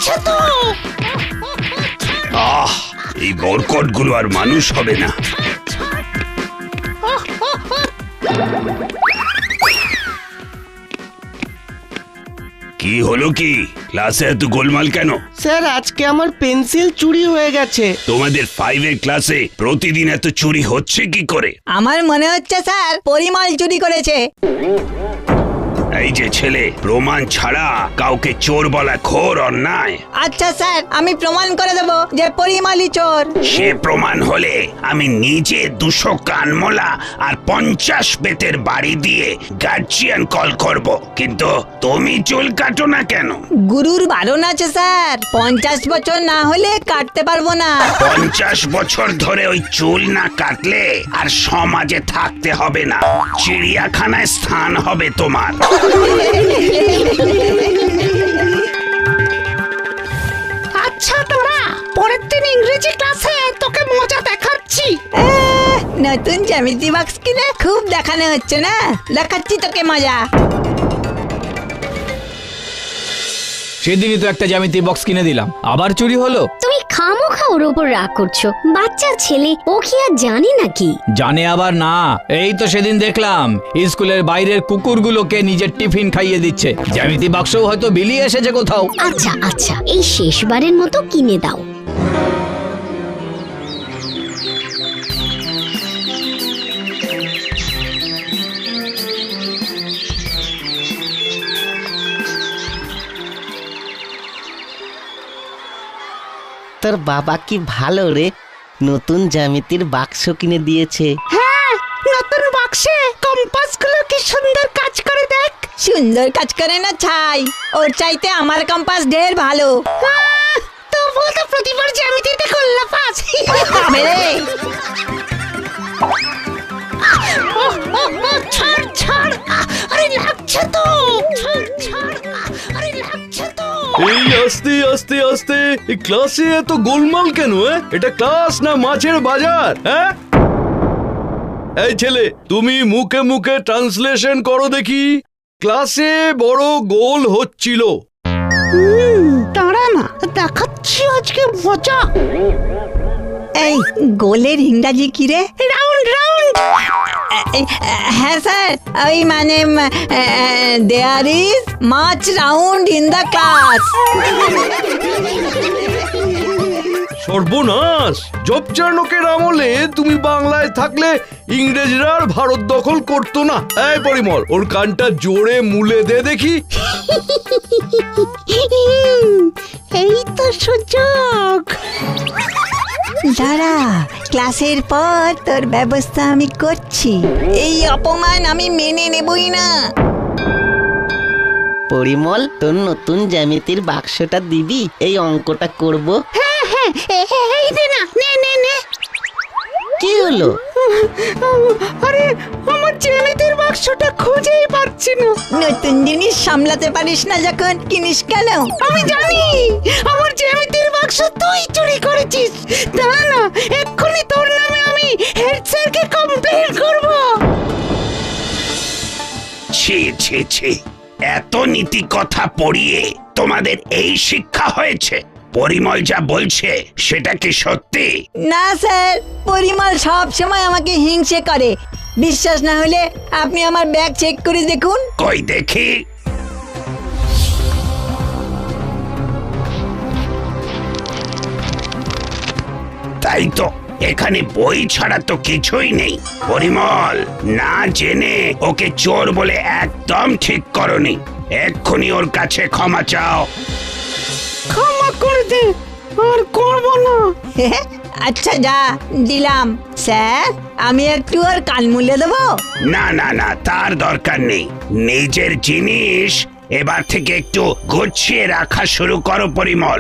লাগছে তো। এই বরকটগুলো আর মানুষ হবে না। কি হলো কি? ক্লাসে এত গোলমাল কেন? স্যার আজকে আমার পেন্সিল চুরি হয়ে গেছে। তোমাদের 5 এর ক্লাসে প্রতিদিন এত চুরি হচ্ছে কি করে? আমার মনে হচ্ছে স্যার পরিমল চুরি করেছে। এই যে ছেলে, প্রমাণ ছাড়া কাউকে চোর বলা ঘোর অন্যায়। আচ্ছা স্যার, আমি প্রমাণ করে দেব যে পরিমলই চোর। সে প্রমাণ হলে আমি নিজে 200 কানমোলা আর 50 বেতের বাড়ি দিয়ে গার্জিয়ান কল করব। কিন্তু তুমি চুল কাটো না কেন? গুরুর বারণ আছে স্যার, 50 বছর না হলে কাটতে পারবো না। 50 বছর ধরে ওই চুল না কাটলে আর সমাজে থাকতে হবে না, চিড়িয়াখানায় স্থান হবে তোমার। আচ্ছা তোরা, পরের দিন ইংরেজি ক্লাসে তোকে মজা দেখাচ্ছি। নতুন জ্যামিতি বক্স কিনে খুব দেখানো হচ্ছে না? দেখাচ্ছি তোকে মজা। সেদিনই তো একটা জ্যামিতি বক্স কিনে দিলাম, আবার চুরি হলো। তুমি খামোখা ওর উপর রাগ করছো। বাচ্চা ছেলে, ও কি আর জানে নাকি? জানে আবার না। এই তো সেদিন দেখলাম স্কুলের বাইরের কুকুরগুলোকে নিজের টিফিন খাইয়ে দিচ্ছে। জ্যামিতি বাক্সও হয়তো বিলিয়ে এসেছে কোথাও। আচ্ছা আচ্ছা, এই শেষবারের মতো কিনে দাও। তোর বাবা কি ভালো রে, নতুন জ্যামিতির বাক্স কিনে দিয়েছে। হ্যাঁ, নতুন বাক্সে কম্পাস গুলো কি সুন্দর কাজ করে দেখ। সুন্দর কাজ করে না ছাই, ওর চাইতে আমার কম্পাস ঢের ভালো। তবুও তো প্রতিবার জ্যামিতিতে করলা পাস। তবে রে, ছাড় ছাড়, আরে লাগছে তো। ছাড় ছাড়, আরে লাগছে তো। এই আস্তে আস্তে আস্তে, এই ক্লাসে এত গোলমাল কেন? এটা ক্লাস না মাছের বাজার? হ্যাঁ, এই ছেলে, তুমি মুখে মুখে ট্রান্সলেশন করো দেখি। ক্লাসে বড় গোল হচ্ছিল। দাঁড়া না, দেখাচ্ছি আজকে মজা। এই গোলের ইংরাজি কি রে? Round round. হ্যাঁ স্যার, ওই মানে there is much round in the class. সর্বনাশ! জবচার্নকের আমলে তুমি বাংলায় থাকলে ইংরেজরা আর ভারত দখল করতো না। এই পরিমল, ওর কানটা জোরে মুলে দে দেখি। এই তো সুযোগ। দাঁড়া, ক্লাসের পর তোর ব্যবস্থা আমি করছি। এই অপমান আমি মেনে নেবই না। পরিমল, তোর নতুন জ্যামিতির বাক্সটা দিবি, এই অঙ্কটা করব। হ্যাঁ হ্যাঁ, এই দে না, নে নে নে। কি হলো? আরে আমার জ্যামিতির বাক্সটা খুঁজেই পাচ্ছি না। নতুন জিনিস সামলাতে পারিস না যখন কিনিস কেন? আমি জানি আমার জ্যামিতির বাক্স তুই চুরি করেছিস। দাঁড়া না, এক্ষুনি তোর নামে আমি হেড স্যারকে কমপ্লেইন করব। ছি ছি ছি, এত নীতি কথা পড়িয়ে তোমাদের এই শিক্ষা হয়েছে? পরিমল যা বলছে সেটা কি সত্যি? না স্যার, পরিমল সব সময় আমাকে হিংসে করে। বিশ্বাস না হলে আপনি আমার ব্যাগ চেক করে দেখুন। কই দেখি। তাই তো, এখানে বই ছাড়া তো কিছুই নেই। পরিমল, না জেনে ওকে চোর বলে একদম ঠিক করনি। এক্ষুনি ওর কাছে ক্ষমা চাও। ক্ষমা করে দে, আর করব না। আচ্ছা যা দিলাম। স্যার, আমি একটু আর কান মুলে দেবো? না না না, তার দরকার নেই। নিজের জিনিস এবার থেকে একটু গুছিয়ে রাখা শুরু করো পরিমল।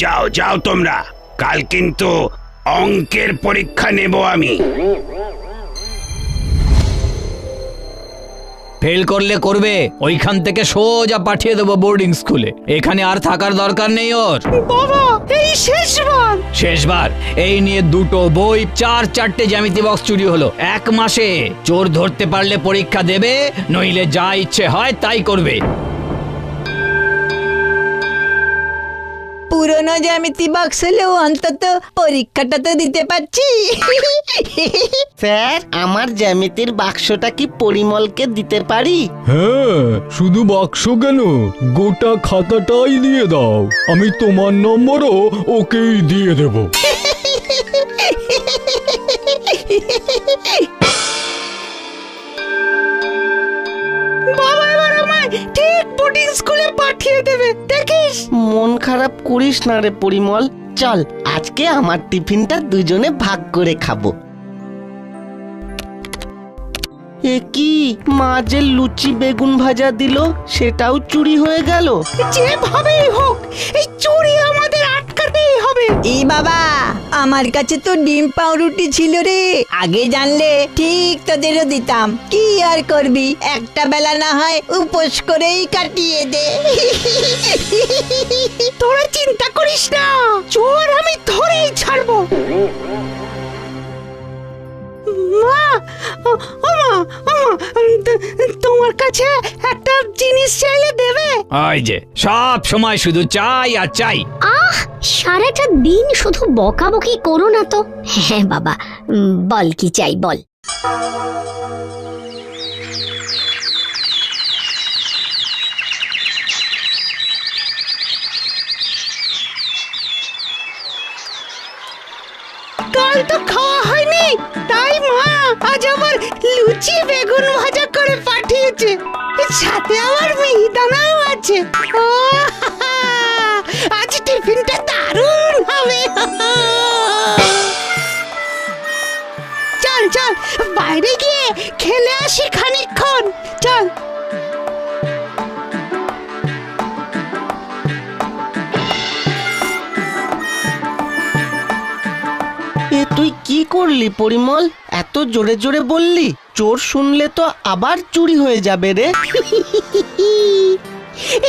যাও যাও তোমরা, কাল কিন্তু অঙ্কের পরীক্ষা নেব আমি। ফেল করলে করবে, ওইখান থেকে সোজা পাঠিয়ে দেবো বোর্ডিং স্কুলে। এখানে আর থাকার দরকার নেই ওর। বাবা, এই শেষবার। শেষবার। এই নিয়ে 2টো বই, 4-4টে জ্যামিতি বক্স চুরি হলো 1 মাসে। চোর ধরতে পারলে পরীক্ষা দেবে, নইলে যা ইচ্ছে হয় তাই করবে। পুরনো জ্যামিতি বাক্স হলেও অন্তত পরীক্ষাটা তো দিতে পারছি। স্যার আমার জ্যামিতির বাক্সটা কি পরিমলকে দিতে পারি? হ্যাঁ, শুধু বাক্স কেন, গোটা খাতাটাই দিয়ে দাও। আমি তোমার নম্বরও ওকেই দিয়ে দেব। বাবা এবার আমায় ঠিক বোর্ডিং স্কুলে পাঠিয়ে দেবে, দেখিস। মন খারাপ করিস না রে পরিমল, চল আজকে আমার টিফিনটা দুজনে ভাগ করে খাবো। এ কি, মা যে লুচি বেগুন ভাজা দিল সেটাও চুরি হয়ে গেল। যেভাবেই হোক এই চুরি আমাদের আটকাতেই হবে। এই বাবা, আমার কাছে তো ডিম পাউরুটি ছিল রে, আগে জানলে ঠিক তোদেরও দিতাম। কি আর করবি, একটা বেলা না হয় উপোস করেই কাটিয়ে দে। তোরা চিন্তা করিস না, চোর আমি ধরেই ছাড়বো। মা, ও মা, তোমার কাছে একটা জিনিস চাইলে দেবে? ওই যে সব সময় শুধু চাই আর চাই। আহ, সারাটা দিন শুধু বকাবকি করো না তো। হ্যাঁ বাবা, বল কি চাই বল। কাল তো খাওয়া হয়নি, তাই মা আজ আবার লুচি বেগুন ভাজা করে পাঠিয়েছে, সাথে আবার মিহিদানাও আছে। আজ টিফিনটা দারুণ হবে। চল চল বাইরে গিয়ে খেলে আসি খানিকক্ষণ, চল। এ তুই কি করলি পরিমল? এত জোরে জোরে বললি, চোর শুনলে তো আবার চুরি হয়ে যাবে রে।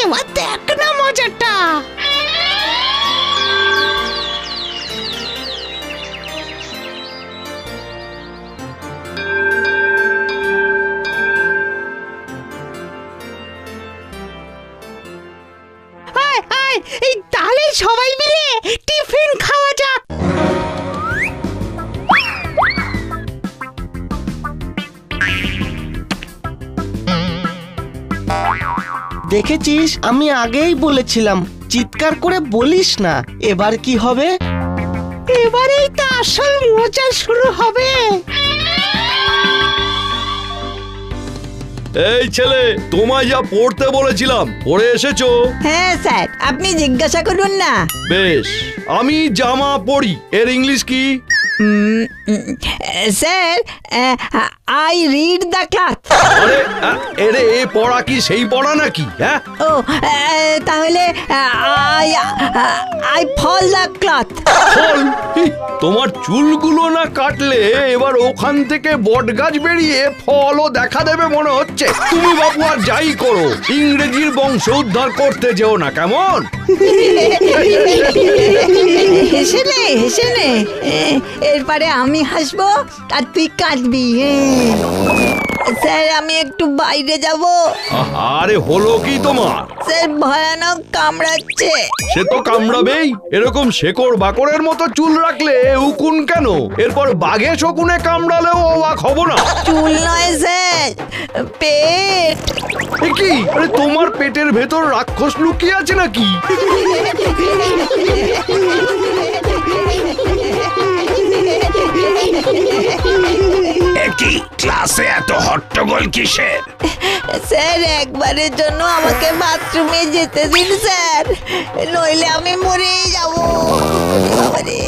এবার দেখ না মজাটা। আয় আয়, এই তাহলে সবাই মিলে টিফিন খাওয়া যাক। দেখেছিস, আমি আগেই বলেছিলাম চিৎকার করে বলিস না। এবার কি হবে? এবারেই তো আসল মজা শুরু হবে। এই ছেলে, তোমায় যা পড়তে বলেছিলাম পড়ে এসেছো? হ্যাঁ স্যার, আপনি জিজ্ঞাসা করুন না। বেশ, আমি জামা পড়ি, এর ইংলিশ কি? Sir, I read the cloth. আরে এরে, এ পড়া কি সেই পড়া নাকি? হ্যাঁ, ও তাহলে I I fall the cloth. Fall? তোমার চুলগুলো না কাটলে এবার ওখান থেকে বটগাছ বেরিয়ে ফলও দেখা দেবে মনে হচ্ছে। তুমি বাবু আর যাই করো, ইংরেজির বংশ উদ্ধার করতে যেও না, কেমন? হেসে নে, হেসে নে। এরপরে আমি হাসবো আর তুই কাঁদবি। স্যার, আমি একটু বাইরে যাব। আরে হলো কি তোমার? স্যার, ভয়ানক কামড়াচ্ছে। সে তো কামড়াবেই, এরকম শেকড় বাকড়ের মতো চুল রাখলে উকুন কেন? এরপর বাঘে শকুনে কামড়ালেও অবাক হব না। চুল নয় স্যার, পেট। এ কি? আরে তোমার পেটের ভেতর রাক্ষস লুকিয়ে আছে নাকি? কি ক্লাসে এত হট্টগোল কিসের? স্যার, একবারের জন্য আমাকে বাথরুমে যেতে দিন স্যার, নইলে আমি মরেই যাব। বাবারে।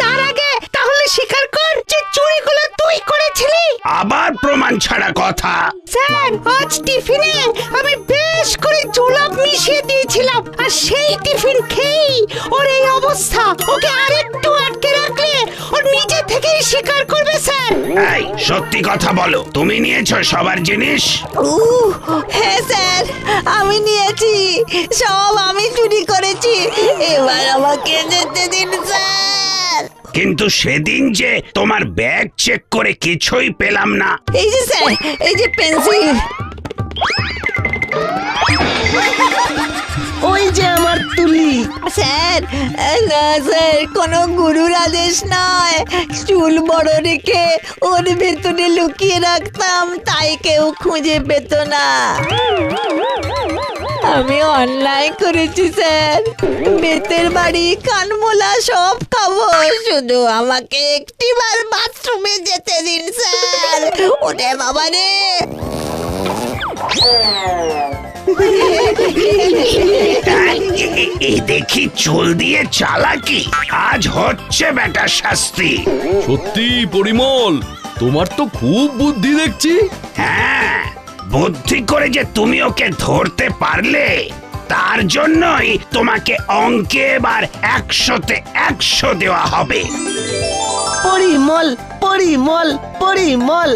তার আগে তাহলে স্বীকার কর যে চুরিগুলো তুই করেছিলি। আবার প্রমাণ ছাড়া কথা? স্যার, আজ টিফিনে আমি বেশ করে জোলাপ মিশিয়ে দিয়েছিলাম, আর সেই টিফিন খেয়েই ওর এই অবস্থা। ওকে আরেকটু আটকে রাখলে ওর নিজে থেকেই স্বীকার করবে স্যার। এই সত্যি কথা বলো, তুমি নিয়েছো সবার জিনিস? হ্যাঁ স্যার, আমি নিয়েছি, সব আমি চুরি করেছি। এবার আমাকে যেতে দিন স্যার। কিন্তু সেদিন যে তোমার ব্যাগ চেক করে কিছুই পেলাম না। এই যে স্যার, এই যে পেন্সিল। ওই যে আমার তুলি। স্যার, না স্যার, কোনো গুরুর আদেশ নয়। চুল বড় রেখে ওর ভেতরে লুকিয়ে রাখতাম, তাই কেউ খুঁজে পেত না। আমি অন্যায় করেছি স্যার। বেতের বাড়ি, কানমোলা সব খাবো, শুধু আমাকে একটিবার বাথরুমে যেতে দিন স্যার। ওরে বাবা রে! এই দেখি চুল দিয়ে চালাকি, আজ হচ্ছে বেটার শাস্তি। সত্যি পরিমল, তোমার তো খুব বুদ্ধি দেখছি। হ্যাঁ, বুদ্ধি করে যে তুমি ওকে ধরতে পারলে, তার জন্যই তোমাকে অঙ্কে এবার 100-তে 100 দেওয়া হবে। পরিমল, পরিমল, পরিমল।